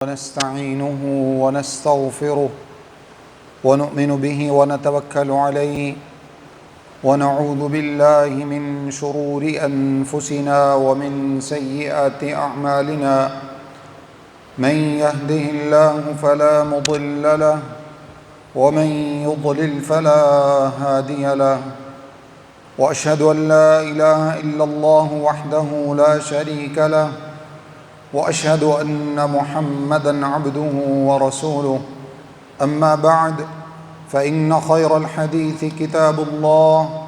ونستعينه ونستغفره ونؤمن به ونتوكل عليه ونعوذ بالله من شرور أنفسنا ومن سيئات أعمالنا من يهده الله فلا مضل له ومن يضلل فلا هادي له وأشهد أن لا إله إلا الله وحده لا شريك له وأشهد أن محمدًا عبده ورسوله أما بعد فإن خير الحديث كتاب الله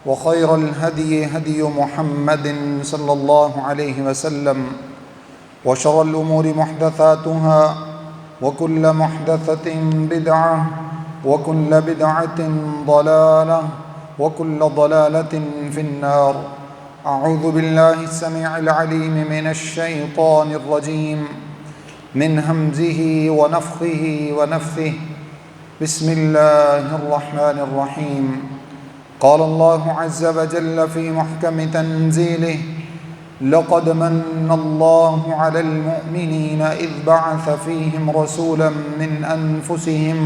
وخير الهدي هدي محمد صلى الله عليه وسلم وشر الأمور محدثاتها وكل محدثة بدعة وكل بدعة ضلالة وكل ضلالة في النار. أعوذ بالله السميع العليم من الشيطان الرجيم من همزه ونفخه ونفثه. بسم الله الرحمن الرحيم. قال الله عز وجل في محكم تنزيله: لقد من الله على المؤمنين إذ بعث فيهم رسولا من أنفسهم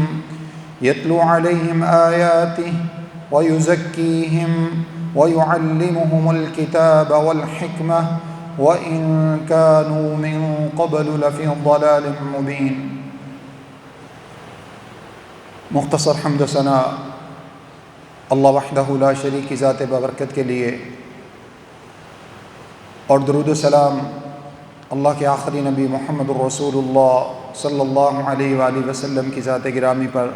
يتلو عليهم آياته ويزكيهم ويعلمهم الكتاب والحكمة وإن كانوا من قبل لفي ضلال مبين. مختصر حمد و ثنا اللہ وحدہ لا شریک کی ذات بابرکت کے لیے، اور درود و سلام اللہ کے آخری نبی محمد الرسول اللہ صلی اللہ علیہ وآلہ وسلم کی ذات گرامی پر.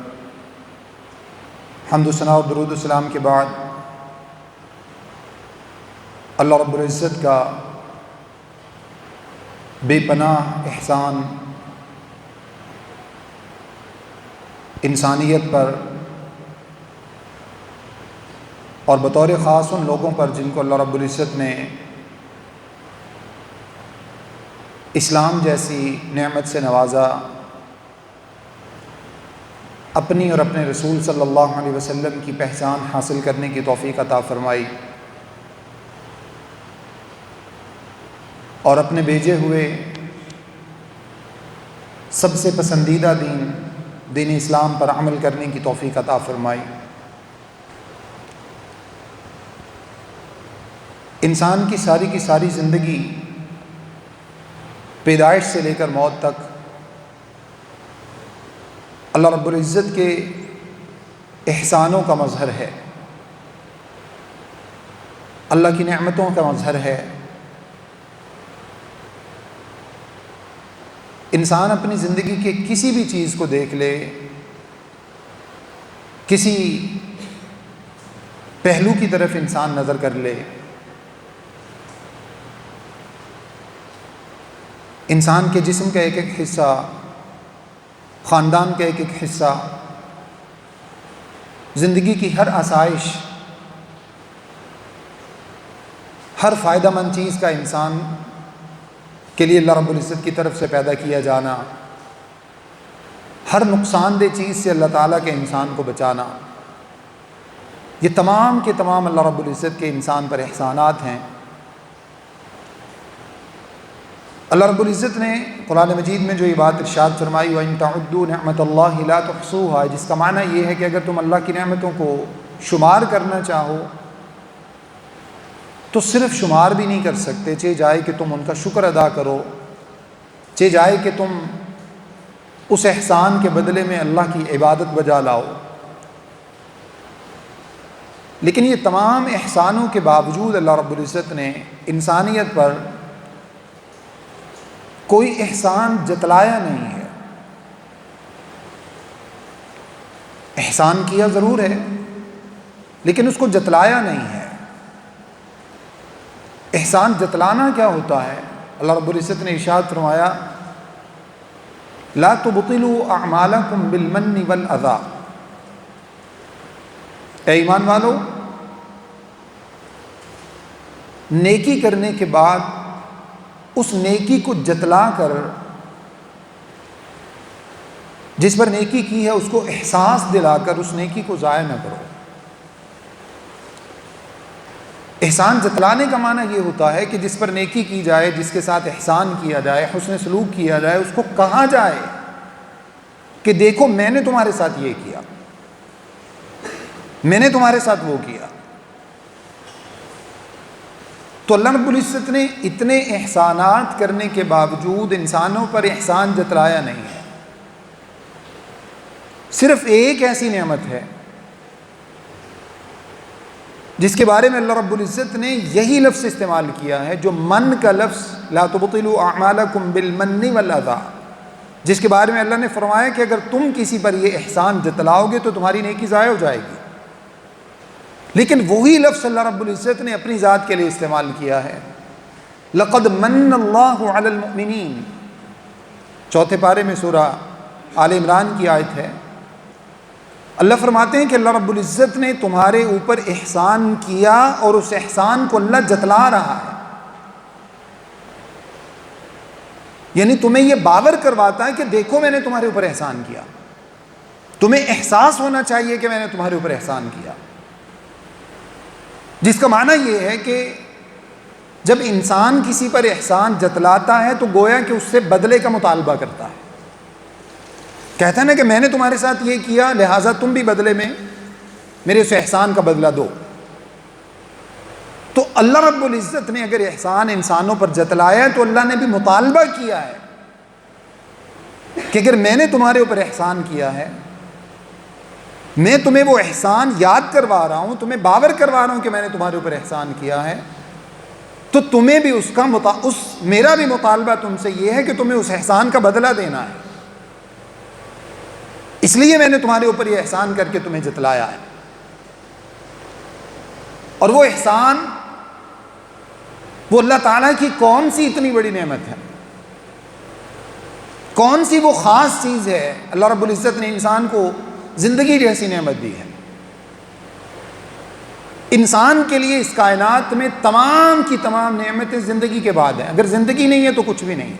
حمد و ثنا اور درود و سلام کے بعد اللہ رب العزت کا بے پناہ احسان انسانیت پر، اور بطور خاص ان لوگوں پر جن کو اللہ رب العزت نے اسلام جیسی نعمت سے نوازا، اپنی اور اپنے رسول صلی اللہ علیہ وسلم کی پہچان حاصل کرنے کی توفیق عطا فرمائی، اور اپنے بھیجے ہوئے سب سے پسندیدہ دین اسلام پر عمل کرنے کی توفیق عطا فرمائی. انسان کی ساری زندگی پیدائش سے لے کر موت تک اللہ رب العزت کے احسانوں کا مظہر ہے، اللہ کی نعمتوں کا مظہر ہے. انسان اپنی زندگی کے کسی بھی چیز کو دیکھ لے، کسی پہلو کی طرف انسان نظر کر لے، انسان کے جسم کا ایک ایک حصہ، خاندان کا ایک ایک حصہ، زندگی کی ہر آسائش، ہر فائدہ مند چیز کا انسان کے لیے اللہ رب العزت کی طرف سے پیدا کیا جانا، ہر نقصان دہ چیز سے اللہ تعالیٰ کے انسان کو بچانا، یہ تمام کے تمام اللہ رب العزت کے انسان پر احسانات ہیں. اللہ رب العزت نے قرآن مجید میں جو یہ بات ارشاد فرمائی وَإِن تَعُدُّوا نِعْمَةَ اللَّهِ لَا تُحْصُوهَا، جس کا معنی یہ ہے کہ اگر تم اللہ کی نعمتوں کو شمار کرنا چاہو تو صرف شمار بھی نہیں کر سکتے، چاہے جائے کہ تم ان کا شکر ادا کرو، چاہے جائے کہ تم اس احسان کے بدلے میں اللہ کی عبادت بجا لاؤ. لیکن یہ تمام احسانوں کے باوجود اللہ رب العزت نے انسانیت پر کوئی احسان جتلایا نہیں ہے. احسان کیا ضرور ہے لیکن اس کو جتلایا نہیں ہے. احسان جتلانا کیا ہوتا ہے؟ اللہ رب العزت نے ارشاد فرمایا: لا تبطلوا اعمالکم بالمن والاذی. اے ایمان والو، نیکی کرنے کے بعد اس نیکی کو جتلا کر، جس پر نیکی کی ہے اس کو احساس دلا کر اس نیکی کو ضائع نہ کرو. احسان جتلانے کا معنی یہ ہوتا ہے کہ جس پر نیکی کی جائے، جس کے ساتھ احسان کیا جائے، حسن سلوک کیا جائے، اس کو کہا جائے کہ دیکھو میں نے تمہارے ساتھ یہ کیا، میں نے تمہارے ساتھ وہ کیا۔ تو اللہ رب العزت نے اتنے احسانات کرنے کے باوجود انسانوں پر احسان جتلایا نہیں ہے۔ صرف ایک ایسی نعمت ہے جس کے بارے میں اللہ رب العزت نے یہی لفظ استعمال کیا ہے، جو من کا لفظ، لا تبطلوا اعمالکم بالمن والاذی، جس کے بارے میں اللہ نے فرمایا کہ اگر تم کسی پر یہ احسان جتلاؤ گے تو تمہاری نیکی ضائع ہو جائے گی۔ لیکن وہی لفظ اللہ رب العزت نے اپنی ذات کے لیے استعمال کیا ہے، لقد من اللہ علی المؤمنین، چوتھے پارے میں سورہ آل عمران کی آیت ہے۔ اللہ فرماتے ہیں کہ اللہ رب العزت نے تمہارے اوپر احسان کیا اور اس احسان کو اللہ جتلا رہا ہے، یعنی تمہیں یہ باور کرواتا ہے کہ دیکھو میں نے تمہارے اوپر احسان کیا، تمہیں احساس ہونا چاہیے کہ میں نے تمہارے اوپر احسان کیا، جس کا معنی یہ ہے کہ جب انسان کسی پر احسان جتلاتا ہے تو گویا کہ اس سے بدلے کا مطالبہ کرتا ہے، کہتا ہے نا کہ میں نے تمہارے ساتھ یہ کیا لہٰذا تم بھی بدلے میں میرے اس احسان کا بدلہ دو۔ تو اللہ رب العزت نے اگر احسان انسانوں پر جتلایا تو اللہ نے بھی مطالبہ کیا ہے کہ اگر میں نے تمہارے اوپر احسان کیا ہے، میں تمہیں وہ احسان یاد کروا رہا ہوں، تمہیں باور کروا رہا ہوں کہ میں نے تمہارے اوپر احسان کیا ہے، تو تمہیں بھی میرا بھی مطالبہ تم سے یہ ہے کہ تمہیں اس احسان کا بدلہ دینا ہے، اس لیے میں نے تمہارے اوپر یہ احسان کر کے تمہیں جتلایا ہے۔ اور وہ احسان، وہ اللہ تعالیٰ کی کون سی اتنی بڑی نعمت ہے، کون سی وہ خاص چیز ہے، اللہ رب العزت نے انسان کو زندگی جیسی نعمت دی ہے۔ انسان کے لیے اس کائنات میں تمام کی تمام نعمتیں زندگی کے بعد ہیں، اگر زندگی نہیں ہے تو کچھ بھی نہیں،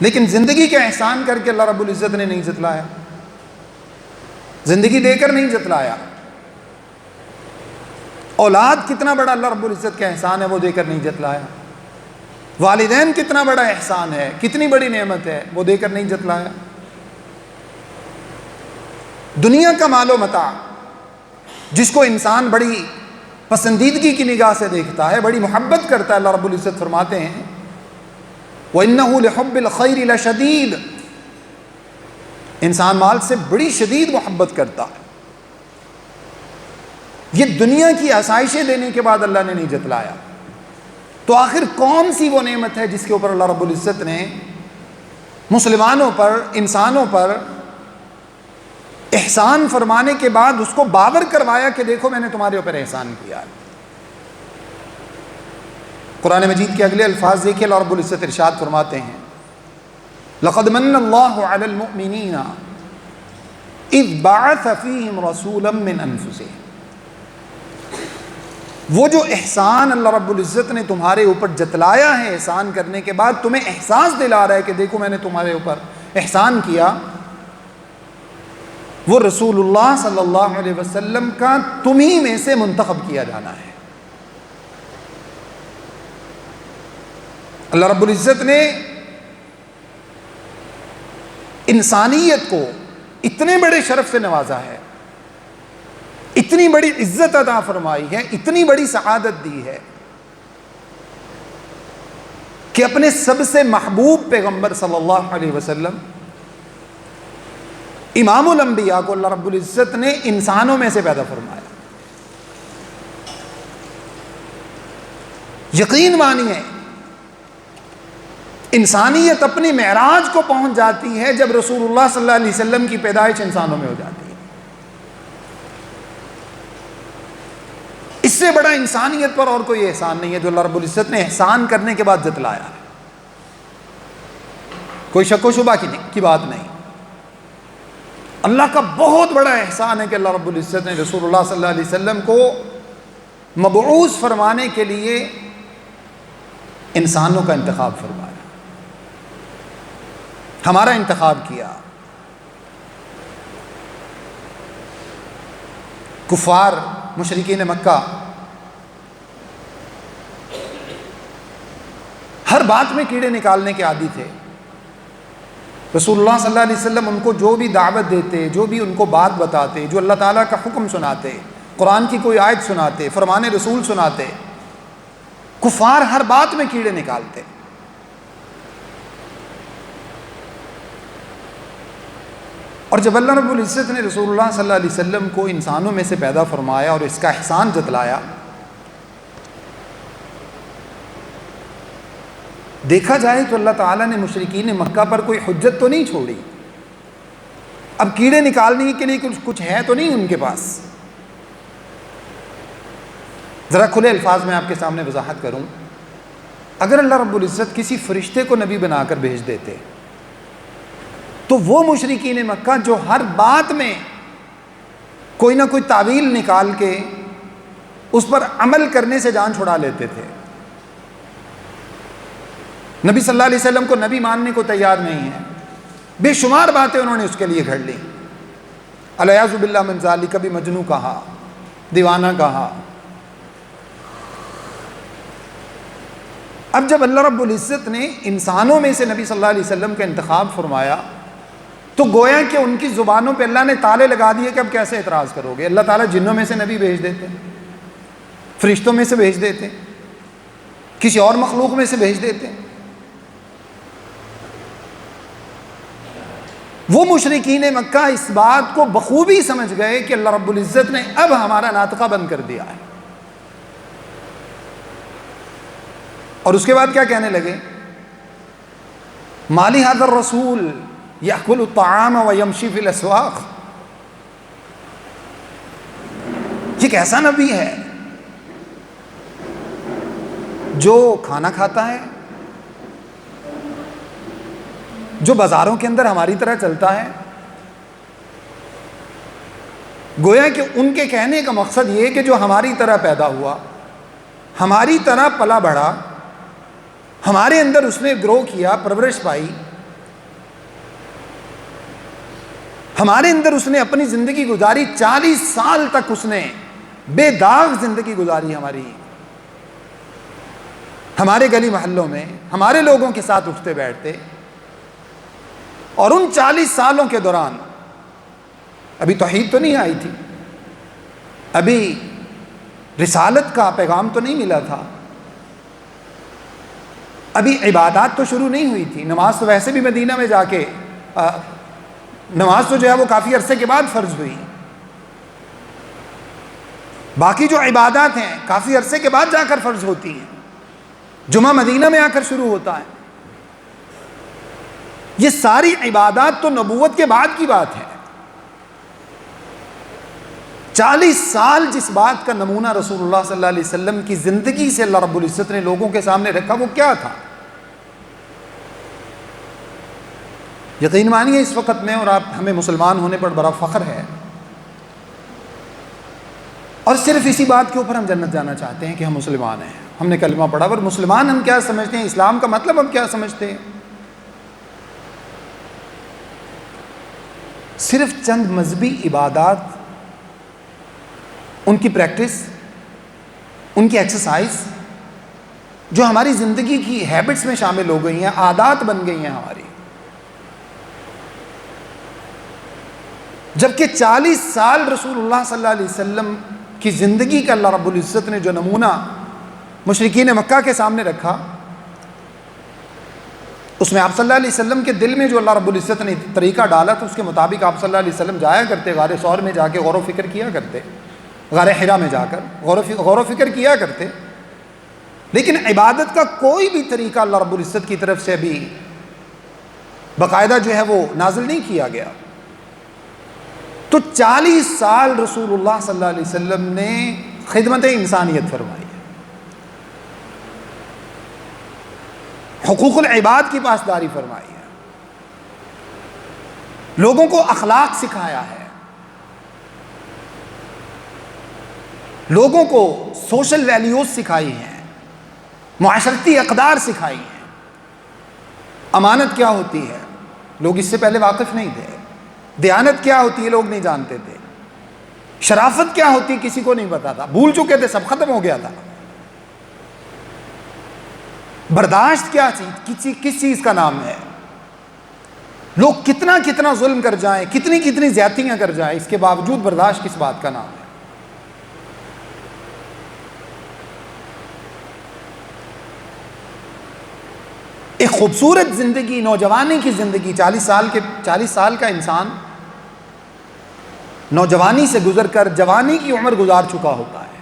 لیکن زندگی کا احسان کر کے اللہ رب العزت نے نہیں جتلایا، زندگی دے کر نہیں جتلایا۔ اولاد کتنا بڑا اللہ رب العزت کا احسان ہے، وہ دے کر نہیں جتلایا۔ والدین کتنا بڑا احسان ہے، کتنی بڑی نعمت ہے، وہ دے کر نہیں جتلایا۔ دنیا کا مال و متاع جس کو انسان بڑی پسندیدگی کی نگاہ سے دیکھتا ہے، بڑی محبت کرتا ہے، اللہ رب العزت فرماتے ہیں وَإِنَّهُ لِحُبِّ الْخَيْرِ لَشَدِيدٌ، انسان مال سے بڑی شدید محبت کرتا ہے۔ یہ دنیا کی آسائشیں دینے کے بعد اللہ نے نہیں جتلایا، تو آخر کون سی وہ نعمت ہے جس کے اوپر اللہ رب العزت نے مسلمانوں پر، انسانوں پر احسان فرمانے کے بعد اس کو باور کروایا کہ دیکھو میں نے تمہارے اوپر احسان کیا ہے۔ قرآن مجید کے اگلے الفاظ دیکھیں، اللہ رب العزت ارشاد فرماتے ہیں لَقَدْ مَنَّ اللَّهُ عَلَى الْمُؤْمِنِينَ إِذْ بَعَثَ فِيهِمْ رَسُولًا مِّنْ أَنفُسِهِمْ، وہ جو احسان اللہ رب العزت نے تمہارے اوپر جتلایا ہے، احسان کرنے کے بعد تمہیں احساس دلا رہا ہے کہ دیکھو میں نے تمہارے اوپر احسان کیا، وہ رسول اللہ صلی اللہ علیہ وسلم کا تمہیں میں سے منتخب کیا جانا ہے۔ اللہ رب العزت نے انسانیت کو اتنے بڑے شرف سے نوازا ہے، اتنی بڑی عزت عطا فرمائی ہے، اتنی بڑی سعادت دی ہے کہ اپنے سب سے محبوب پیغمبر صلی اللہ علیہ وسلم، امام الانبیاء کو اللہ رب العزت نے انسانوں میں سے پیدا فرمایا۔ یقین مانیے انسانیت اپنی معراج کو پہنچ جاتی ہے جب رسول اللہ صلی اللہ علیہ وسلم کی پیدائش انسانوں میں ہو جاتی ہے۔ اس سے بڑا انسانیت پر اور کوئی احسان نہیں ہے جو اللہ رب العزت نے احسان کرنے کے بعد جتلایا ہے، کوئی شک و شبہ کی بات نہیں۔ اللہ کا بہت بڑا احسان ہے کہ اللہ رب العزت نے رسول اللہ صلی اللہ علیہ وسلم کو مبعوث فرمانے کے لیے انسانوں کا انتخاب فرمایا، ہمارا انتخاب کیا۔ کفار مشرکین مکہ ہر بات میں کیڑے نکالنے کے عادی تھے. رسول اللہ صلی اللہ علیہ وسلم ان کو جو بھی دعوت دیتے، جو بھی ان کو بات بتاتے، جو اللہ تعالیٰ کا حکم سناتے، قرآن کی کوئی آیت سناتے، فرمان رسول سناتے، کفار ہر بات میں کیڑے نکالتے. اور جب اللہ رب العزت نے رسول اللہ صلی اللہ علیہ وسلم کو انسانوں میں سے پیدا فرمایا اور اس کا احسان جتلایا، دیکھا جائے تو اللہ تعالیٰ نے مشرکین مکہ پر کوئی حجت تو نہیں چھوڑی. اب کیڑے نکالنے کے لیے کچھ ہے تو نہیں ان کے پاس. ذرا کھلے الفاظ میں آپ کے سامنے وضاحت کروں. اگر اللہ رب العزت کسی فرشتے کو نبی بنا کر بھیج دیتے تو وہ مشرکین مکہ جو ہر بات میں کوئی نہ کوئی تعویل نکال کے اس پر عمل کرنے سے جان چھڑا لیتے تھے. نبی صلی اللہ علیہ وسلم کو نبی ماننے کو تیار نہیں ہے. بے شمار باتیں انہوں نے اس کے لیے گھڑ لی. الیاذ باللہ من ذالک، کبھی مجنوں کہا، دیوانہ کہا. اب جب اللہ رب العزت نے انسانوں میں سے نبی صلی اللہ علیہ وسلم کا انتخاب فرمایا تو گویا کہ ان کی زبانوں پہ اللہ نے تالے لگا دیے کہ اب کیسے اعتراض کرو گے. اللہ تعالیٰ جنوں میں سے نبی بھیج دیتے، فرشتوں میں سے بھیج دیتے، کسی اور مخلوق میں سے بھیج دیتے. وہ مشرکین مکہ اس بات کو بخوبی سمجھ گئے کہ اللہ رب العزت نے اب ہمارا ناطقہ بند کر دیا ہے. اور اس کے بعد کیا کہنے لگے؟ مالی ھذا الرسول یأکل الطعام ویمشی فی الاسواق. یہ کیسا نبی ہے جو کھانا کھاتا ہے، جو بازاروں کے اندر ہماری طرح چلتا ہے. گویا کہ ان کے کہنے کا مقصد یہ کہ جو ہماری طرح پیدا ہوا، ہماری طرح پلا بڑھا، ہمارے اندر اس نے گرو کیا، پرورش پائی، ہمارے اندر اس نے اپنی زندگی گزاری. 40 سال تک اس نے بے داغ زندگی گزاری ہمارے گلی محلوں میں، ہمارے لوگوں کے ساتھ اٹھتے بیٹھتے. اور ان 40 سالوں کے دوران ابھی توحید تو نہیں آئی تھی، ابھی رسالت کا پیغام تو نہیں ملا تھا، ابھی عبادات تو شروع نہیں ہوئی تھی. نماز تو ویسے بھی مدینہ میں جا کے نماز تو جو ہے وہ کافی عرصے کے بعد فرض ہوئی. باقی جو عبادات ہیں کافی عرصے کے بعد جا کر فرض ہوتی ہیں. جمعہ مدینہ میں آ کر شروع ہوتا ہے. یہ ساری عبادات تو نبوت کے بعد کی بات ہے. 40 سال جس بات کا نمونہ رسول اللہ صلی اللہ علیہ وسلم کی زندگی سے اللہ رب العزت نے لوگوں کے سامنے رکھا، وہ کیا تھا؟ یقین مانیے اس وقت میں اور آپ ہمیں مسلمان ہونے پر بڑا فخر ہے، اور صرف اسی بات کے اوپر ہم جنت جانا چاہتے ہیں کہ ہم مسلمان ہیں، ہم نے کلمہ پڑھا. اور مسلمان ہم کیا سمجھتے ہیں، اسلام کا مطلب ہم کیا سمجھتے ہیں؟ صرف چند مذہبی عبادات، ان کی پریکٹس، ان کی ایکسرسائز جو ہماری زندگی کی ہیبٹس میں شامل ہو گئی ہیں، عادات بن گئی ہیں ہماری. جبکہ 40 سال رسول اللہ صلی اللہ علیہ وسلم کی زندگی کا اللہ رب العزت نے جو نمونہ مشرکین مکہ کے سامنے رکھا، اس میں آپ صلی اللہ علیہ وسلم کے دل میں جو اللہ رب العزت نے طریقہ ڈالا تو اس کے مطابق آپ صلی اللہ علیہ وسلم جایا کرتے، غار ثور میں جا کے غور و فکر کیا کرتے، غار حرا میں جا کر غور و فکر کیا کرتے. لیکن عبادت کا کوئی بھی طریقہ اللہ رب العزت کی طرف سے بھی باقاعدہ جو ہے وہ نازل نہیں کیا گیا. تو 40 سال رسول اللہ صلی اللہ علیہ وسلم نے خدمت انسانیت فرمائی، حقوق العباد کی پاسداری فرمائی ہے، لوگوں کو اخلاق سکھایا ہے، لوگوں کو سوشل ویلیوز سکھائی ہیں، معاشرتی اقدار سکھائی ہیں. امانت کیا ہوتی ہے لوگ اس سے پہلے واقف نہیں تھے، دیانت کیا ہوتی ہے لوگ نہیں جانتے تھے، شرافت کیا ہوتی کسی کو نہیں پتا تھا، بھول چکے تھے، سب ختم ہو گیا تھا۔ برداشت کیا چیز، کس چیز کا نام ہے؟ لوگ کتنا کتنا ظلم کر جائیں، کتنی کتنی زیادتیاں کر جائیں، اس کے باوجود برداشت کس بات کا نام ہے؟ ایک خوبصورت زندگی، نوجوانی کی زندگی، 40 سال کا انسان نوجوانی سے گزر کر جوانی کی عمر گزار چکا ہوتا ہے،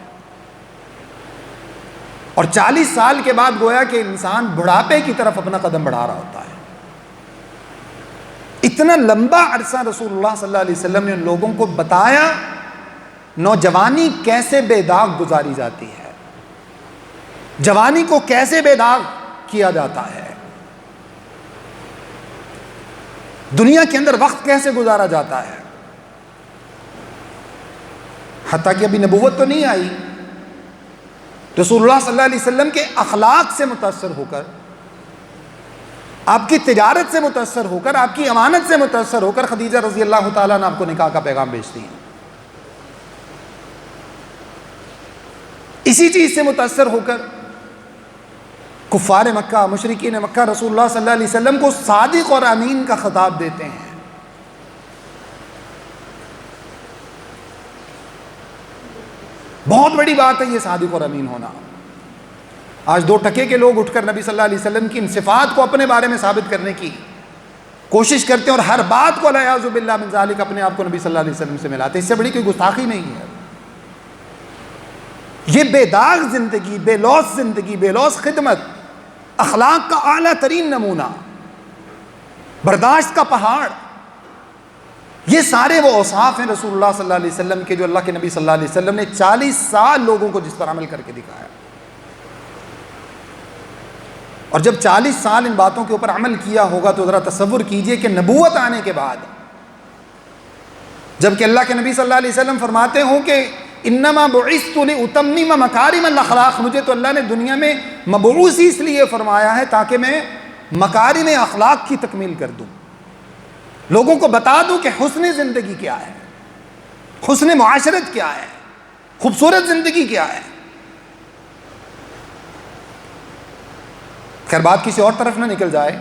اور 40 سال کے بعد گویا کہ انسان بڑھاپے کی طرف اپنا قدم بڑھا رہا ہوتا ہے۔ اتنا لمبا عرصہ رسول اللہ صلی اللہ علیہ وسلم نے ان لوگوں کو بتایا نوجوانی کیسے بے داغ گزاری جاتی ہے، جوانی کو کیسے بے داغ کیا جاتا ہے، دنیا کے اندر وقت کیسے گزارا جاتا ہے۔ حتیٰ کہ ابھی نبوت تو نہیں آئی، رسول اللہ صلی اللہ علیہ وسلم کے اخلاق سے متاثر ہو کر، آپ کی تجارت سے متاثر ہو کر، آپ کی امانت سے متاثر ہو کر خدیجہ رضی اللہ تعالیٰ نے آپ کو نکاح کا پیغام بھیجتی ہیں۔ اسی چیز سے متاثر ہو کر کفار مکہ، مشرکین مکہ رسول اللہ صلی اللہ علیہ وسلم کو صادق اور امین کا خطاب دیتے ہیں۔ بہت بڑی بات ہے یہ صادق اور امین ہونا۔ آج 2 ٹکے کے لوگ اٹھ کر نبی صلی اللہ علیہ وسلم کی ان صفات کو اپنے بارے میں ثابت کرنے کی کوشش کرتے ہیں، اور ہر بات کو والعیاذ باللہ من ذالک اپنے آپ کو نبی صلی اللہ علیہ وسلم سے ملاتے ہیں۔ اس سے بڑی کوئی گستاخی نہیں ہے۔ یہ بے داغ زندگی، بے لوث زندگی، بے لوث خدمت، اخلاق کا اعلیٰ ترین نمونہ، برداشت کا پہاڑ، یہ سارے وہ اوصاف ہیں رسول اللہ صلی اللہ علیہ وسلم کے جو اللہ کے نبی صلی اللہ علیہ وسلم نے 40 سال لوگوں کو جس پر عمل کر کے دکھایا۔ اور جب 40 سال ان باتوں کے اوپر عمل کیا ہوگا تو ذرا تصور کیجئے کہ نبوت آنے کے بعد جب کہ اللہ کے نبی صلی اللہ علیہ وسلم فرماتے ہوں کہ انما بعثت لاتمم مکارم الاخلاق، مجھے تو اللہ نے دنیا میں مبعوث اس لیے فرمایا ہے تاکہ میں مکارم اخلاق کی تکمیل کر دوں، لوگوں کو بتا دوں کہ حسن زندگی کیا ہے، حسن معاشرت کیا ہے، خوبصورت زندگی کیا ہے۔ خیر بات کسی اور طرف نہ نکل جائے،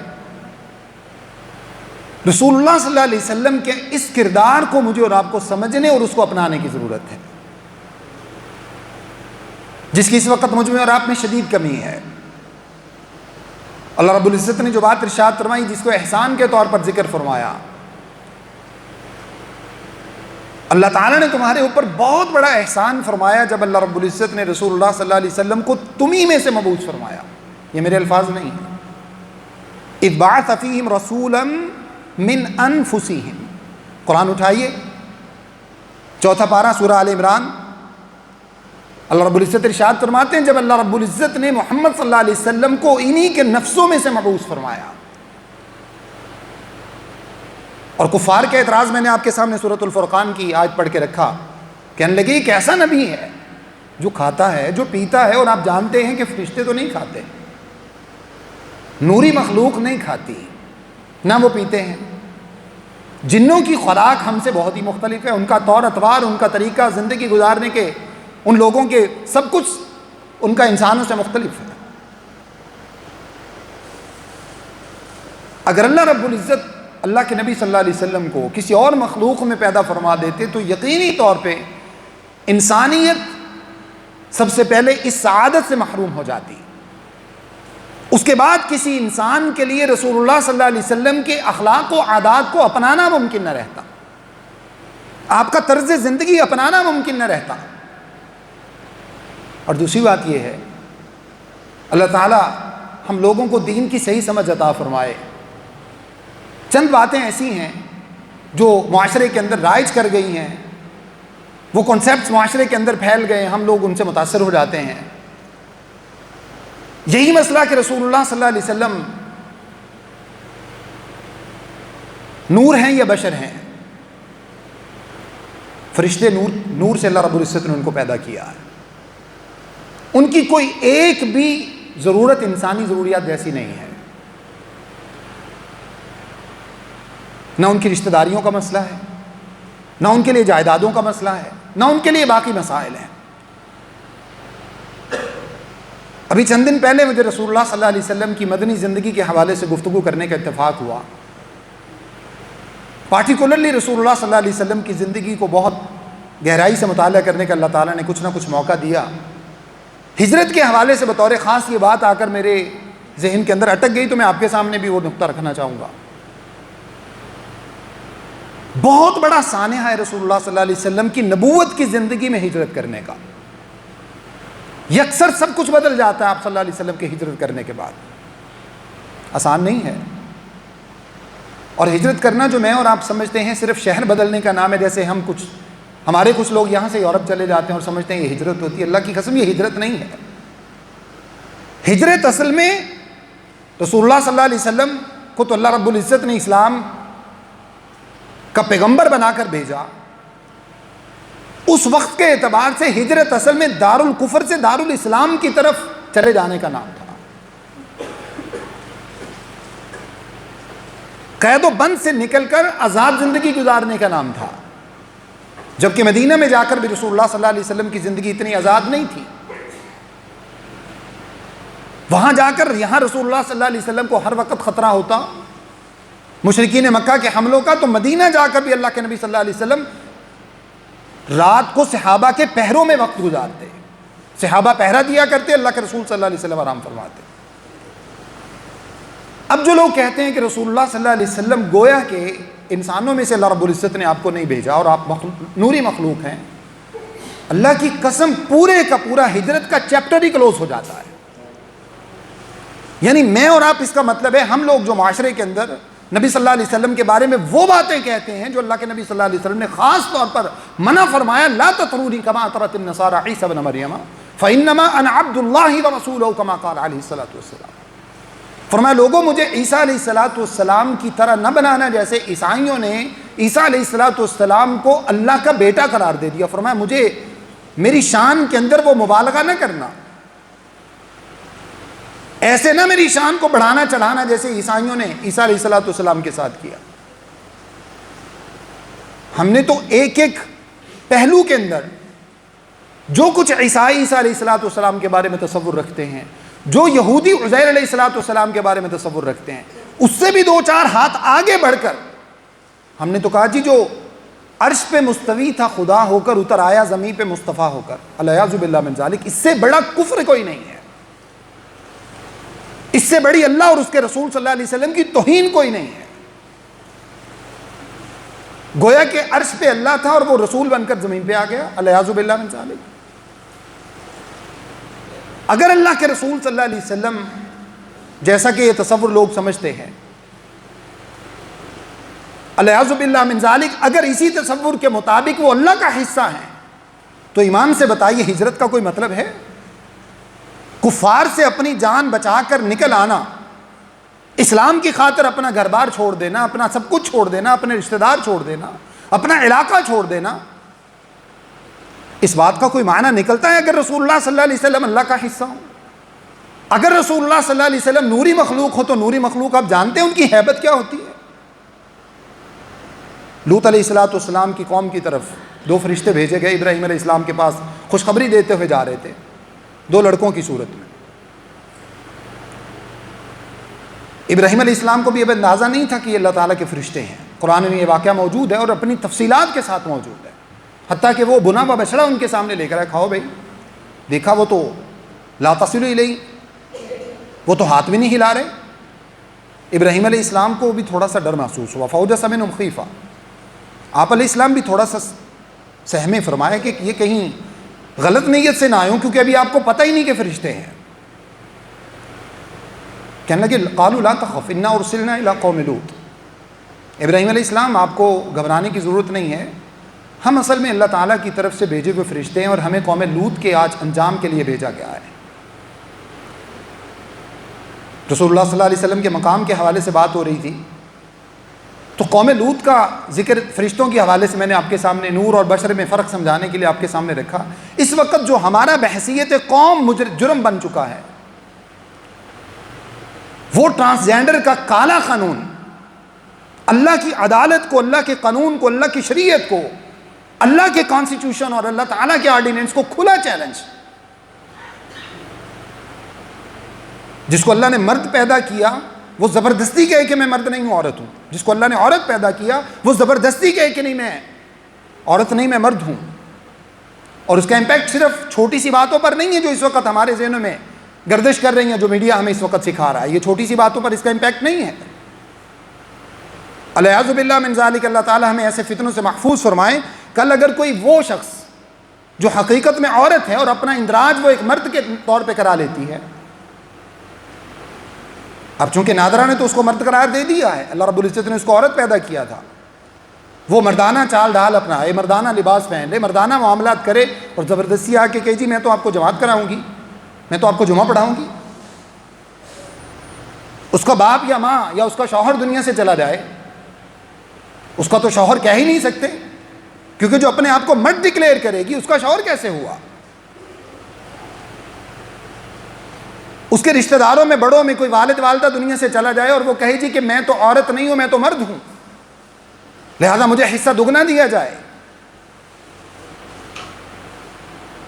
رسول اللہ صلی اللہ علیہ وسلم کے اس کردار کو مجھے اور آپ کو سمجھنے اور اس کو اپنانے کی ضرورت ہے، جس کی اس وقت مجھ میں اور آپ میں شدید کمی ہے۔ اللہ رب العزت نے جو بات ارشاد فرمائی، جس کو احسان کے طور پر ذکر فرمایا، اللہ تعالیٰ نے تمہارے اوپر بہت بڑا احسان فرمایا جب اللہ رب العزت نے رسول اللہ صلی اللہ علیہ وسلم کو تمہیں میں سے مبعوث فرمایا۔ یہ میرے الفاظ نہیں ہیں۔ اذ بعث فیہم رسولا من انفسہم، قرآن اٹھائیے 4 پارہ سورہ آل عمران، اللہ رب العزت ارشاد فرماتے ہیں جب اللہ رب العزت نے محمد صلی اللہ علیہ وسلم کو انہی کے نفسوں میں سے مبعوث فرمایا۔ اور کفار کے اعتراض میں نے آپ کے سامنے سورۃ الفرقان کی آیت پڑھ کے رکھا، کہنے لگے ایک ایسا نبی ہے جو کھاتا ہے، جو پیتا ہے، اور آپ جانتے ہیں کہ فرشتے تو نہیں کھاتے، نوری مخلوق نہیں کھاتی، نہ وہ پیتے ہیں۔ جنوں کی خوراک ہم سے بہت ہی مختلف ہے، ان کا طور اطوار، ان کا طریقہ زندگی گزارنے کے، ان لوگوں کے سب کچھ ان کا انسانوں سے مختلف ہے۔ اگر اللہ رب العزت اللہ کے نبی صلی اللہ علیہ وسلم کو کسی اور مخلوق میں پیدا فرما دیتے تو یقینی طور پہ انسانیت سب سے پہلے اس سعادت سے محروم ہو جاتی، اس کے بعد کسی انسان کے لیے رسول اللہ صلی اللہ علیہ وسلم کے اخلاق و عادات کو اپنانا ممکن نہ رہتا، آپ کا طرز زندگی اپنانا ممکن نہ رہتا۔ اور دوسری بات یہ ہے، اللہ تعالیٰ ہم لوگوں کو دین کی صحیح سمجھ عطا فرمائے۔ چند باتیں ایسی ہیں جو معاشرے کے اندر رائج کر گئی ہیں، وہ کنسیپٹس معاشرے کے اندر پھیل گئے ہیں، ہم لوگ ان سے متاثر ہو جاتے ہیں۔ یہی مسئلہ کہ رسول اللہ صلی اللہ علیہ وسلم نور ہیں یا بشر ہیں؟ فرشتے نور سے اللہ رب العزت نے ان کو پیدا کیا ہے، ان کی کوئی ایک بھی ضرورت انسانی ضروریات جیسی نہیں ہے، نہ ان کی رشتہ داریوں کا مسئلہ ہے، نہ ان کے لیے جائیدادوں کا مسئلہ ہے، نہ ان کے لیے باقی مسائل ہیں۔ ابھی چند دن پہلے مجھے رسول اللہ صلی اللہ علیہ وسلم کی مدنی زندگی کے حوالے سے گفتگو کرنے کا اتفاق ہوا۔ پارٹیکولرلی رسول اللہ صلی اللہ علیہ وسلم کی زندگی کو بہت گہرائی سے مطالعہ کرنے کا اللہ تعالیٰ نے کچھ نہ کچھ موقع دیا۔ ہجرت کے حوالے سے بطور خاص یہ بات آ کر میرے ذہن کے اندر اٹک گئی، تو میں آپ کے سامنے بھی وہ نقطہ رکھنا چاہوں گا۔ بہت بڑا سانحہ ہے رسول اللہ صلی اللہ علیہ وسلم کی نبوت کی زندگی میں ہجرت کرنے کا۔ یکسر سب کچھ بدل جاتا ہے آپ صلی اللہ علیہ وسلم کے ہجرت کرنے کے بعد، آسان نہیں ہے۔ اور ہجرت کرنا جو میں اور آپ سمجھتے ہیں صرف شہر بدلنے کا نام ہے، جیسے ہمارے کچھ لوگ یہاں سے یورپ چلے جاتے ہیں اور سمجھتے ہیں یہ ہجرت ہوتی ہے، اللہ کی قسم یہ ہجرت نہیں ہے۔ ہجرت اصل میں رسول اللہ صلی اللہ علیہ وسلم کو تو اللہ رب العزت نے اسلام کا پیغمبر بنا کر بھیجا، اس وقت کے اعتبار سے ہجرت اصل میں دار الکفر سے دار الاسلام کی طرف چلے جانے کا نام تھا، قید و بند سے نکل کر آزاد زندگی گزارنے کا نام تھا، جبکہ مدینہ میں جا کر بھی رسول اللہ صلی اللہ علیہ وسلم کی زندگی اتنی آزاد نہیں تھی۔ وہاں جا کر یہاں رسول اللہ صلی اللہ علیہ وسلم کو ہر وقت خطرہ ہوتا مشرکین مکہ کے حملوں کا، تو مدینہ جا کر بھی اللہ کے نبی صلی اللہ علیہ وسلم رات کو صحابہ کے پہروں میں وقت گزارتے، صحابہ پہرا دیا کرتے، اللہ کے رسول صلی اللہ علیہ وسلم آرام فرماتے۔ اب جو لوگ کہتے ہیں کہ رسول اللہ صلی اللہ علیہ وسلم گویا کہ انسانوں میں سے اللہ رب العزت نے آپ کو نہیں بھیجا اور آپ نوری مخلوق ہیں، اللہ کی قسم پورے کا پورا ہجرت کا چیپٹر ہی کلوز ہو جاتا ہے۔ یعنی میں اور آپ، اس کا مطلب ہے ہم لوگ جو معاشرے کے اندر نبی صلی اللہ علیہ وسلم کے بارے میں وہ باتیں کہتے ہیں جو اللہ کے نبی صلی اللہ علیہ وسلم نے خاص طور پر منع فرمایا، لا تطرونی کما اطرت النصارى عیسی ابن مریم فانما انا عبد اللہ ورسولہ کما قال علیہ الصلوۃ والسلام۔ فرمایا لوگوں مجھے عیسیٰ علیہ الصلوۃ والسلام کی طرح نہ بنانا جیسے عیسائیوں نے عیسیٰ علیہ الصلوۃ والسلام کو اللہ کا بیٹا قرار دے دیا۔ فرمایا مجھے میری شان کے اندر وہ مبالغہ نہ کرنا، ایسے نہ میری شان کو بڑھانا چڑھانا جیسے عیسائیوں نے عیسیٰ علیہ الصلوۃ والسلام کے ساتھ کیا۔ ہم نے تو ایک ایک پہلو کے اندر جو کچھ عیسیٰ علیہ الصلوۃ والسلام کے بارے میں تصور رکھتے ہیں، جو یہودی عزیر علیہ الصلوۃ والسلام کے بارے میں تصور رکھتے ہیں، اس سے بھی دو چار ہاتھ آگے بڑھ کر ہم نے تو کہا جی جو عرش پہ مستوی تھا خدا ہو کر اتر آیا زمین پہ مصطفیٰ ہو کر، الیاذ باللہ من ذالک، اس سے بڑا کفر کوئی نہیں ہے، اس سے بڑی اللہ اور اس کے رسول صلی اللہ علیہ وسلم کی توہین کوئی نہیں ہے۔ گویا کہ عرش پہ اللہ تھا اور وہ رسول بن کر زمین پہ آ گیا، الیاذ باللہ من ذالک۔ اگر اللہ کے رسول صلی اللہ علیہ وسلم جیسا کہ یہ تصور لوگ سمجھتے ہیں، الیاذ باللہ من ذالک، اگر اسی تصور کے مطابق وہ اللہ کا حصہ ہیں، تو ایمان سے بتائیے ہجرت کا کوئی مطلب ہے؟ کفار سے اپنی جان بچا کر نکل آنا، اسلام کی خاطر اپنا گھر بار چھوڑ دینا، اپنا سب کچھ چھوڑ دینا، اپنے رشتہ دار چھوڑ دینا، اپنا علاقہ چھوڑ دینا، اس بات کا کوئی معنی نکلتا ہے اگر رسول اللہ صلی اللہ علیہ وسلم اللہ کا حصہ ہو؟ اگر رسول اللہ صلی اللہ علیہ وسلم نوری مخلوق ہو تو نوری مخلوق آپ جانتے ہیں ان کی ہیبت کیا ہوتی ہے؟ لوط علیہ الصلوۃ والسلام کی قوم کی طرف دو فرشتے بھیجے گئے، ابراہیم علیہ السلام کے پاس خوشخبری دیتے ہوئے جا رہے تھے، دو لڑکوں کی صورت میں۔ ابراہیم علیہ السلام کو بھی اب اندازہ نہیں تھا کہ یہ اللہ تعالیٰ کے فرشتے ہیں، قرآن میں یہ واقعہ موجود ہے اور اپنی تفصیلات کے ساتھ موجود ہے، حتیٰ کہ وہ بنا ہوا بچڑا ان کے سامنے لے کر آئے، کھاؤ بھائی، دیکھا وہ تو لا تصل الیہ، وہ تو ہاتھ بھی نہیں ہلا رہے۔ ابراہیم علیہ السلام کو بھی تھوڑا سا ڈر محسوس ہوا، فوجس منہم خیفہ، آپ علیہ السلام بھی تھوڑا سا سہمے، فرمایا کہ یہ کہیں غلط نیت سے نہ آئے ہوں، کیونکہ ابھی آپ کو پتہ ہی نہیں کہ فرشتے ہیں۔ کہنے لگے قالوا لا تخف انا ارسلنا الی قوم لوط، ابراہیم علیہ السلام آپ کو گھبرانے کی ضرورت نہیں ہے، ہم اصل میں اللہ تعالیٰ کی طرف سے بھیجے ہوئے فرشتے ہیں اور ہمیں قوم لوط کے آج انجام کے لیے بھیجا گیا ہے۔ رسول اللہ صلی اللہ علیہ وسلم کے مقام کے حوالے سے بات ہو رہی تھی، تو قوم لوط کا ذکر فرشتوں کے حوالے سے میں نے آپ کے سامنے نور اور بشر میں فرق سمجھانے کے لیے آپ کے سامنے رکھا۔ اس وقت جو ہمارا بحثیت قوم جرم بن چکا ہے، وہ ٹرانسجینڈر کا کالا قانون، اللہ کی عدالت کو، اللہ کے قانون کو، اللہ کی شریعت کو اللہ کے کانسٹیٹیوشن اور اللہ تعالیٰ کے آرڈیننس کو کھلا چیلنج. جس کو اللہ نے مرد پیدا کیا وہ زبردستی کہے کہ میں مرد نہیں ہوں، عورت ہوں. جس کو اللہ نے عورت پیدا کیا وہ زبردستی کہے کہ نہیں میں عورت نہیں میں مرد ہوں. اور اس کا امپیکٹ صرف چھوٹی سی باتوں پر نہیں ہے جو اس وقت ہمارے ذہنوں میں گردش کر رہی ہیں، جو میڈیا ہمیں اس وقت سکھا رہا ہے. یہ چھوٹی سی باتوں پر اس کا امپیکٹ نہیں ہے. الیاذ باللہ من ذالک، اللہ تعالیٰ ہمیں ایسے فتنوں سے محفوظ فرمائے. کل اگر کوئی وہ شخص جو حقیقت میں عورت ہے اور اپنا اندراج وہ ایک مرد کے طور پہ کرا لیتی ہے، اب چونکہ نادرہ نے تو اس کو مرد قرار دے دیا ہے، اللہ رب العزت نے اس کو عورت پیدا کیا تھا، وہ مردانہ چال ڈھال اپنائے، مردانہ لباس پہن لے، مردانہ معاملات کرے، اور زبردستی آ کے کہ جی میں تو آپ کو جماعت کراؤں گی، میں تو آپ کو جمعہ پڑھاؤں گی. اس کا باپ یا ماں یا اس کا شوہر دنیا سے چلا جائے، اس کا تو شوہر کہہ ہی نہیں سکتے، کیونکہ جو اپنے آپ کو مرد ڈکلیئر کرے گی اس کا شوہر کیسے ہوا؟ اس کے رشتہ داروں میں بڑوں میں کوئی والد والدہ دنیا سے چلا جائے اور وہ کہے جی کہ میں تو عورت نہیں ہوں، میں تو مرد ہوں، لہذا مجھے حصہ دگنا دیا جائے.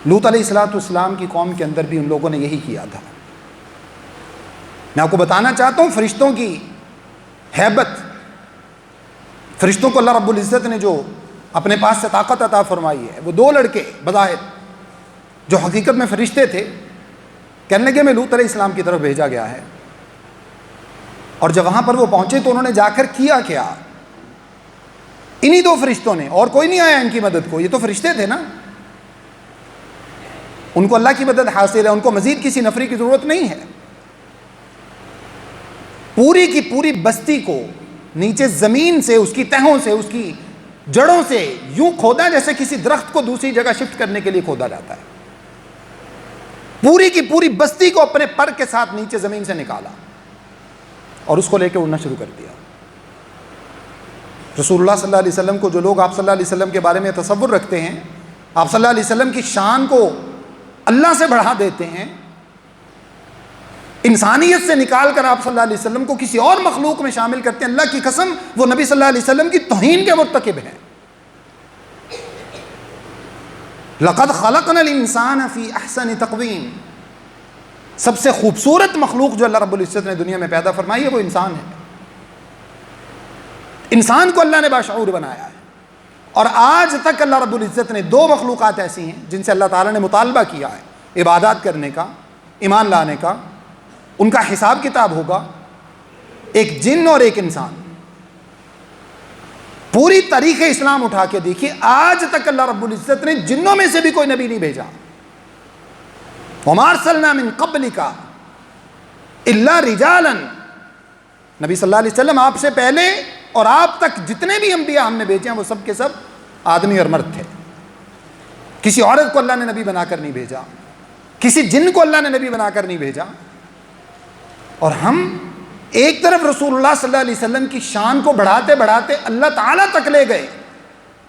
لوط علیہ السلام کی قوم کے اندر بھی ان لوگوں نے یہی کیا تھا. میں آپ کو بتانا چاہتا ہوں فرشتوں کی ہیبت، فرشتوں کو اللہ رب العزت نے جو اپنے پاس سے طاقت عطا فرمائی ہے. وہ دو لڑکے بظاہر جو حقیقت میں فرشتے تھے کہنے لگے میں لوط علیہ السلام کی طرف بھیجا گیا ہے. اور جب وہاں پر وہ پہنچے تو انہوں نے جا کر کیا کیا؟ انہی دو فرشتوں نے، اور کوئی نہیں آیا ان کی مدد کو. یہ تو فرشتے تھے نا، ان کو اللہ کی مدد حاصل ہے، ان کو مزید کسی نفری کی ضرورت نہیں ہے. پوری کی پوری بستی کو نیچے زمین سے، اس کی تہوں سے، اس کی جڑوں سے یوں کھودا جیسے کسی درخت کو دوسری جگہ شفٹ کرنے کے لیے کھودا جاتا ہے. پوری کی پوری بستی کو اپنے پر کے ساتھ نیچے زمین سے نکالا اور اس کو لے کے اڑنا شروع کر دیا. رسول اللہ صلی اللہ علیہ وسلم کو جو لوگ آپ صلی اللہ علیہ وسلم کے بارے میں تصور رکھتے ہیں، آپ صلی اللہ علیہ وسلم کی شان کو اللہ سے بڑھا دیتے ہیں، انسانیت سے نکال کر آپ صلی اللہ علیہ وسلم کو کسی اور مخلوق میں شامل کرتے ہیں، اللہ کی قسم وہ نبی صلی اللہ علیہ وسلم کی توہین کے مرتکب ہیں. لقد خلقنا الانسان فی احسن تقویم، سب سے خوبصورت مخلوق جو اللہ رب العزت نے دنیا میں پیدا فرمائی ہے وہ انسان ہے. انسان کو اللہ نے باشعور بنایا ہے. اور آج تک اللہ رب العزت نے دو مخلوقات ایسی ہیں جن سے اللہ تعالیٰ نے مطالبہ کیا ہے عبادات کرنے کا، ایمان لانے کا، ان کا حساب کتاب ہوگا، ایک جن اور ایک انسان. پوری تاریخ اسلام اٹھا کے دیکھیے، آج تک اللہ رب العزت نے جنوں میں سے بھی کوئی نبی نہیں بھیجا. وَمَا أَرْسَلْنَا مِن قَبْلِكَ إِلَّا رِجَالًا، نبی صلی اللہ علیہ وسلم آپ سے پہلے اور آپ تک جتنے بھی انبیاء ہم نے بھیجے ہیں وہ سب کے سب آدمی اور مرد تھے. کسی عورت کو اللہ نے نبی بنا کر نہیں بھیجا، کسی جن کو اللہ نے نبی بنا کر نہیں بھیجا. اور ہم ایک طرف رسول اللہ صلی اللہ علیہ وسلم کی شان کو بڑھاتے بڑھاتے اللہ تعالیٰ تک لے گئے،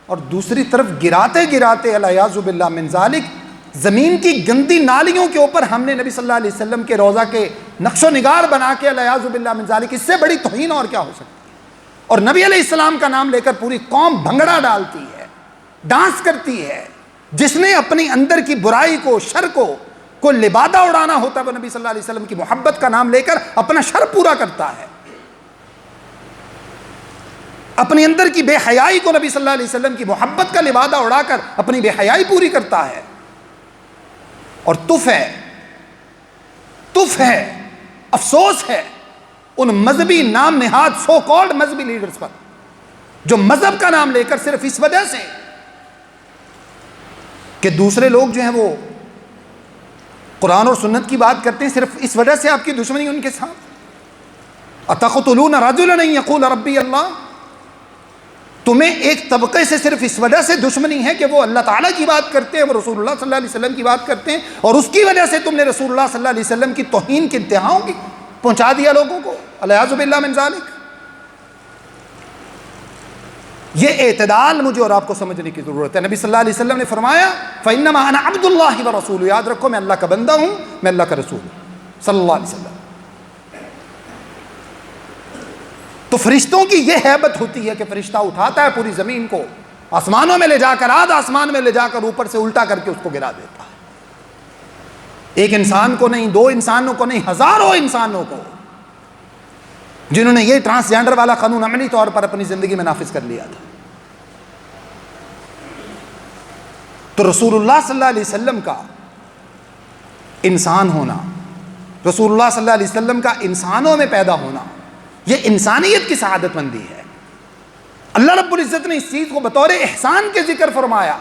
اور دوسری طرف گراتے گراتے الیاذ باللہ من ذالک زمین کی گندی نالیوں کے اوپر ہم نے نبی صلی اللہ علیہ وسلم کے روضہ کے نقش و نگار بنا کے الیاذ باللہ من ذالک، اس سے بڑی توہین اور کیا ہو سکتی ہے؟ اور نبی علیہ السلام کا نام لے کر پوری قوم بھنگڑا ڈالتی ہے، ڈانس کرتی ہے. جس نے اپنی اندر کی برائی کو، شر کو لبادہ اڑانا ہوتا ہے، وہ نبی صلی اللہ علیہ وسلم کی محبت کا نام لے کر اپنا شر پورا کرتا ہے. اپنی اندر کی بے حیائی کو نبی صلی اللہ علیہ وسلم کی محبت کا لبادہ اڑا کر اپنی بے حیائی پوری کرتا ہے. اور تف ہے، افسوس ہے ان مذہبی نام نہاد سو کالڈ مذہبی لیڈرز پر جو مذہب کا نام لے کر صرف اس وجہ سے کہ دوسرے لوگ جو ہیں وہ قرآن اور سنت کی بات کرتے ہیں، صرف اس وجہ سے آپ کی دشمنی ان کے ساتھ. اتقتلون رجلا ان یقول ربی اللہ، تمہیں ایک طبقے سے صرف اس وجہ سے دشمنی ہے کہ وہ اللہ تعالیٰ کی بات کرتے ہیں، وہ رسول اللہ صلی اللہ علیہ وسلم کی بات کرتے ہیں، اور اس کی وجہ سے تم نے رسول اللہ صلی اللہ علیہ وسلم کی توہین کی انتہاؤں کی پہنچا دیا لوگوں کو. الیاذ باللہ من ذالک. یہ اعتدال مجھے اور آپ کو سمجھنے کی ضرورت ہے. نبی صلی اللہ علیہ وسلم نے فرمایا فَإِنَّمَا أَنَا عَبْدُ اللَّهِ وَرَسُولُهُ، یاد رکھو میں اللہ کا بندہ ہوں، میں اللہ کا رسول ہوں صلی اللہ علیہ وسلم. تو فرشتوں کی یہ ہیبت ہوتی ہے کہ فرشتہ اٹھاتا ہے پوری زمین کو آسمانوں میں لے جا کر، آدھ آسمان میں لے جا کر اوپر سے الٹا کر کے اس کو گرا دیتا ہے۔ ایک انسان کو نہیں، دو انسانوں کو نہیں، ہزاروں انسانوں کو، جنہوں نے یہ ٹرانسجینڈر والا قانون عملی طور پر اپنی زندگی میں نافذ کر لیا تھا۔ تو رسول اللہ صلی اللہ علیہ وسلم کا انسان ہونا، رسول اللہ صلی اللہ علیہ وسلم کا انسانوں میں پیدا ہونا، یہ انسانیت کی سعادت مندی ہے۔ اللہ رب العزت نے اس چیز کو بطور احسان کے ذکر فرمایا،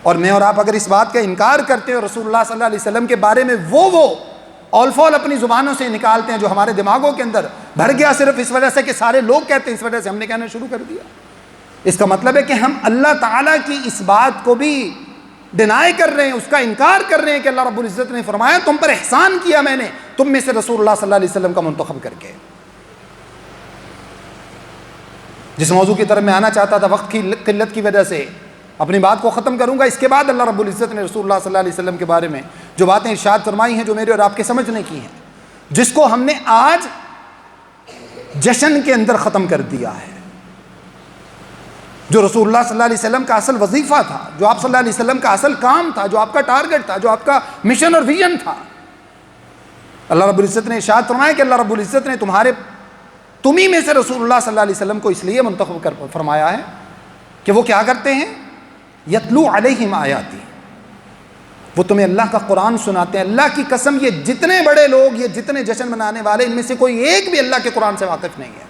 اور میں اور آپ اگر اس بات کا انکار کرتے ہیں، رسول اللہ صلی اللہ علیہ وسلم کے بارے میں وہ اول فول اپنی زبانوں سے نکالتے ہیں جو ہمارے دماغوں کے اندر بھر گیا صرف اس وجہ سے کہ سارے لوگ کہتے ہیں، اس وجہ سے ہم نے کہنا شروع کر دیا، اس کا مطلب ہے کہ ہم اللہ تعالیٰ کی اس بات کو بھی ڈینائی کر رہے ہیں، اس کا انکار کر رہے ہیں کہ اللہ رب العزت نے فرمایا تم پر احسان کیا میں نے تم میں سے رسول اللہ صلی اللہ علیہ وسلم کا منتخب کر کے۔ جس موضوع کی طرف میں آنا چاہتا تھا، وقت کی قلت کی وجہ سے اپنی بات کو ختم کروں گا۔ اس کے بعد اللہ رب العزت نے رسول اللہ صلی اللہ علیہ وسلم کے بارے میں جو باتیں ارشاد فرمائی ہیں، جو میرے اور آپ کے سمجھنے کی ہیں، جس کو ہم نے آج جشن کے اندر ختم کر دیا ہے، جو رسول اللہ صلی اللہ علیہ وسلم کا اصل وظیفہ تھا، جو آپ صلی اللہ علیہ وسلم کا اصل کام تھا، جو آپ کا ٹارگٹ تھا، جو آپ کا مشن اور ویژن تھا۔ اللہ رب العزت نے ارشاد فرمایا کہ اللہ رب العزت نے تمہیں میں سے رسول اللہ صلی اللہ علیہ وسلم کو اس لیے منتخب کر فرمایا ہے کہ وہ کیا کرتے ہیں؟ یتلو علیہم آیاتی، وہ تمہیں اللہ کا قرآن سناتے ہیں۔ اللہ کی قسم، یہ جتنے بڑے لوگ، یہ جتنے جشن منانے والے، ان میں سے کوئی ایک بھی اللہ کے قرآن سے واقف نہیں ہے۔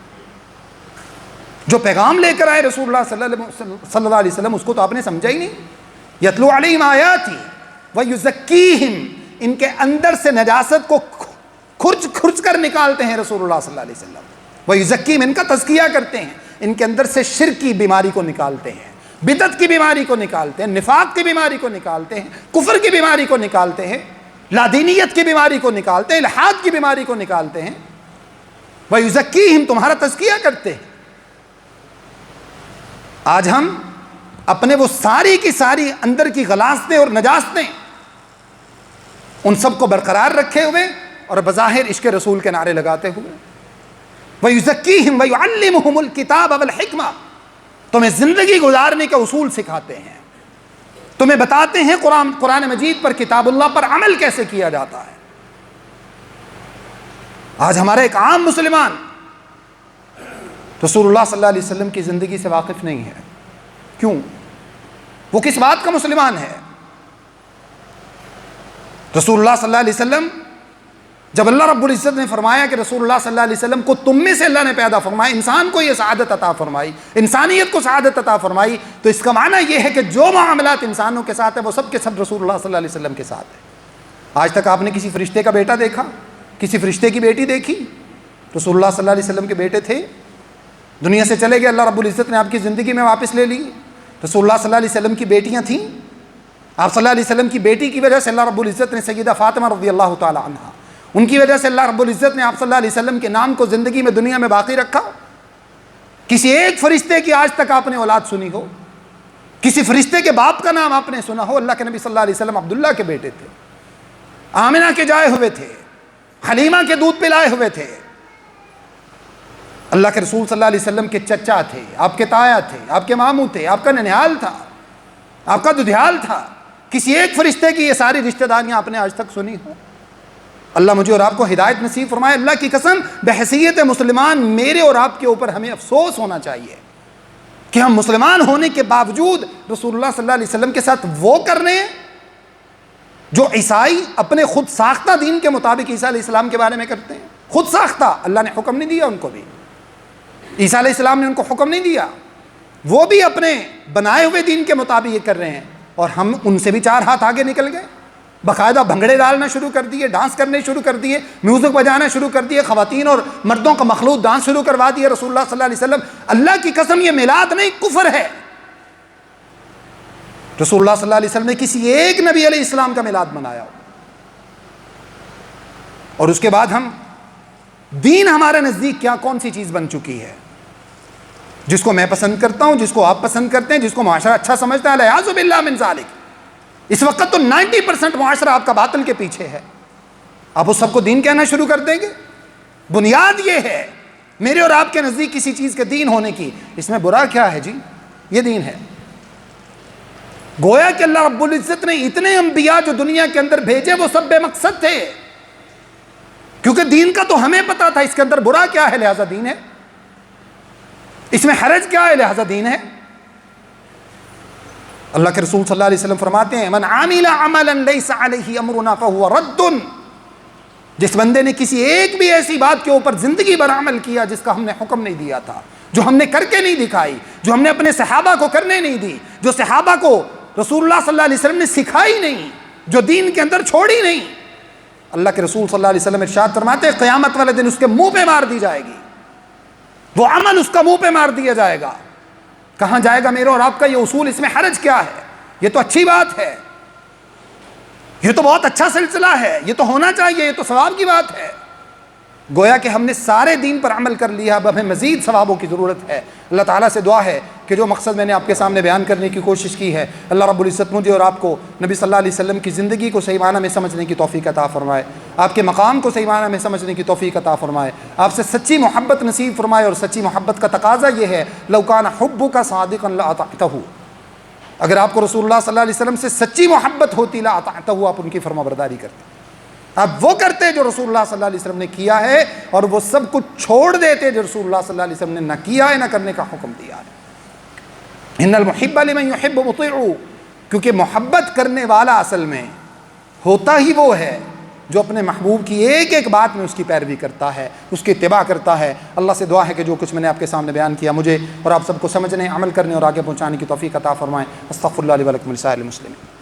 جو پیغام لے کر آئے رسول اللہ صلی اللہ علیہ وسلم، اس کو تو آپ نے سمجھا ہی نہیں۔ یتلو علیہم آیاتی ویزکیہم، ان کے اندر سے نجاست کو کھرچ کر نکالتے ہیں رسول اللہ صلی اللہ علیہ وسلم۔ ویزکیہم، ان کا تزکیہ کرتے ہیں، ان کے اندر سے شرک کی بیماری کو نکالتے ہیں، بدعت کی بیماری کو نکالتے ہیں، نفاق کی بیماری کو نکالتے ہیں، کفر کی بیماری کو نکالتے ہیں، لادینیت کی بیماری کو نکالتے ہیں، الحاد کی بیماری کو نکالتے ہیں۔ ویزکیہم، تمہارا تزکیہ کرتے ہیں۔ آج ہم اپنے وہ ساری کی ساری اندر کی غلاظتیں اور نجاستیں، ان سب کو برقرار رکھے ہوئے اور بظاہر عشق رسول کے نعرے لگاتے ہوئے، وَيُزَكِّيهِمْ وَيُعَلِّمُهُمُ الْكِتَابَ وَالْحِكْمَةَ، تمہیں زندگی گزارنے کے اصول سکھاتے ہیں، تمہیں بتاتے ہیں قرآن مجید پر، کتاب اللہ پر عمل کیسے کیا جاتا ہے۔ آج ہمارا ایک عام مسلمان رسول اللہ صلی اللہ علیہ وسلم کی زندگی سے واقف نہیں ہے۔ کیوں؟ وہ کس بات کا مسلمان ہے؟ رسول اللہ صلی اللہ علیہ وسلم، جب اللہ رب العزت نے فرمایا کہ رسول اللہ صلی اللہ علیہ وسلم کو تم میں سے اللہ نے پیدا فرمایا، انسان کو یہ سعادت عطا فرمائی، انسانیت کو سعادت عطا فرمائی، تو اس کا معنی یہ ہے کہ جو معاملات انسانوں کے ساتھ ہیں وہ سب کے سب رسول اللہ صلی اللہ علیہ وسلم کے ساتھ ہیں۔ آج تک آپ نے کسی فرشتے کا بیٹا دیکھا؟ کسی فرشتے کی بیٹی دیکھی؟ رسول اللہ صلی اللہ علیہ وسلم کے بیٹے تھے، دنیا سے چلے گئے، اللہ رب العزت نے آپ کی زندگی میں واپس لے لی۔ رسول اللہ صلی اللہ علیہ وسلم کی بیٹیاں تھیں، آپ صلی اللہ علیہ وسلم کی بیٹی کی وجہ سے اللہ رب العزت نے سیدہ فاطمہ رضی اللہ تعالی عنہا، ان کی وجہ سے اللہ رب العزت نے آپ صلی اللہ علیہ وسلم کے نام کو زندگی میں دنیا میں باقی رکھا۔ کسی ایک فرشتے کی آج تک آپ نے اولاد سنی ہو؟ کسی فرشتے کے باپ کا نام آپ نے سنا ہو؟ اللہ کے نبی صلی اللہ علیہ وسلم عبداللہ کے بیٹے تھے، آمنہ کے جائے ہوئے تھے، حلیمہ کے دودھ پلائے ہوئے تھے، اللہ کے رسول صلی اللہ علیہ وسلم کے چچا تھے، آپ کے تایا تھے، آپ کے ماموں تھے، آپ کا ننیال تھا، آپ کا ددھیال تھا۔ کسی ایک فرشتے کی یہ ساری رشتہ داریاں آپ نے آج تک سنی ہو؟ اللہ مجھے اور آپ کو ہدایت نصیب فرمائے۔ اللہ کی قسم، بحیثیت مسلمان میرے اور آپ کے اوپر ہمیں افسوس ہونا چاہیے کہ ہم مسلمان ہونے کے باوجود رسول اللہ صلی اللہ علیہ وسلم کے ساتھ وہ کر رہے ہیں جو عیسائی اپنے خود ساختہ دین کے مطابق عیسیٰ علیہ السلام کے بارے میں کرتے ہیں۔ خود ساختہ، اللہ نے حکم نہیں دیا ان کو بھی، عیسیٰ علیہ السلام نے ان کو حکم نہیں دیا، وہ بھی اپنے بنائے ہوئے دین کے مطابق یہ کر رہے ہیں، اور ہم ان سے بھی 4 ہاتھ آگے نکل گئے، باقاعدہ بھنگڑے ڈالنا شروع کر دیے، ڈانس کرنے شروع کر دیے، میوزک بجانا شروع کر دیے، خواتین اور مردوں کا مخلوط ڈانس شروع کروا دیے۔ رسول اللہ صلی اللہ علیہ وسلم، اللہ کی قسم یہ میلاد نہیں، کفر ہے۔ رسول اللہ صلی اللہ علیہ وسلم نے کسی ایک نبی علیہ السلام کا میلاد منایا ہو؟ اور اس کے بعد ہم دین ہمارے نزدیک کیا کون سی چیز بن چکی ہے جس کو میں پسند کرتا ہوں، جس کو آپ پسند کرتے ہیں، جس کو معاشرہ اچھا سمجھتا ہے، الیاذ باللہ من ذالک۔ اس وقت تو 90% معاشرہ آپ کا باطل کے پیچھے ہے، آپ اس سب کو دین کہنا شروع کر دیں گے؟ بنیاد یہ ہے میرے اور آپ کے نزدیک کسی چیز کے دین ہونے کی، اس میں برا کیا ہے جی؟ یہ دین ہے۔ گویا کہ اللہ رب العزت نے اتنے انبیاء جو دنیا کے اندر بھیجے وہ سب بے مقصد تھے، کیونکہ دین کا تو ہمیں پتا تھا اس کے اندر برا کیا ہے لہذا دین ہے، اس میں حرج کیا ہے لہذا دین ہے۔ اللہ کے رسول صلی اللہ علیہ وسلم فرماتے ہیں من عامل عملا لیس علیہ امرنا فہو رد، جس بندے نے کسی ایک بھی ایسی بات کے اوپر زندگی بھر عمل کیا جس کا ہم نے حکم نہیں دیا تھا، جو ہم نے کر کے نہیں دکھائی، جو ہم نے اپنے صحابہ کو کرنے نہیں دی، جو صحابہ کو رسول اللہ صلی اللہ علیہ وسلم نے سکھائی نہیں، جو دین کے اندر چھوڑی نہیں، اللہ کے رسول صلی اللہ علیہ وسلم ارشاد فرماتے ہیں قیامت والے دن اس کے منہ پہ مار دی جائے گی، وہ عمل اس کا منہ پہ مار دیا جائے گا۔ کہاں جائے گا میرے اور آپ کا یہ اصول؟ اس میں حرج کیا ہے؟ یہ تو اچھی بات ہے، یہ تو بہت اچھا سلسلہ ہے، یہ تو ہونا چاہیے، یہ تو ثواب کی بات ہے۔ گویا کہ ہم نے سارے دین پر عمل کر لیا، اب ہمیں مزید ثوابوں کی ضرورت ہے۔ اللہ تعالیٰ سے دعا ہے کہ جو مقصد میں نے آپ کے سامنے بیان کرنے کی کوشش کی ہے، اللہ رب العزت مجھے اور آپ کو نبی صلی اللہ علیہ وسلم کی زندگی کو صحیح معنی میں سمجھنے کی توفیق عطا فرمائے، آپ کے مقام کو صحیح معنی میں سمجھنے کی توفیق عطا فرمائے، آپ سے سچی محبت نصیب فرمائے۔ اور سچی محبت کا تقاضا یہ ہے لو کان حبک صادقا لاطعتہ، اگر آپ کو رسول اللہ صلی اللہ علیہ وسلم سے سچی محبت ہوتی لاطعتہ، آپ ان کی فرما برداری کرتے، آپ وہ کرتے جو رسول اللہ صلی اللہ علیہ وسلم نے کیا ہے، اور وہ سب کچھ چھوڑ دیتے جو رسول اللہ صلی اللہ علیہ وسلم نے نہ کیا ہے نہ کرنے کا حکم دیا ہے۔ ان المحب لمن يحب مطیع، کیونکہ محبت کرنے والا اصل میں ہوتا ہی وہ ہے جو اپنے محبوب کی ایک ایک بات میں اس کی پیروی کرتا ہے، اس کی اتباع کرتا ہے۔ اللہ سے دعا ہے کہ جو کچھ میں نے آپ کے سامنے بیان کیا مجھے اور آپ سب کو سمجھنے، عمل کرنے اور آگے پہنچانے کی توفیق عطا فرمائیں۔ استغفر اللہ لی ولکم ولسائر المسلمین۔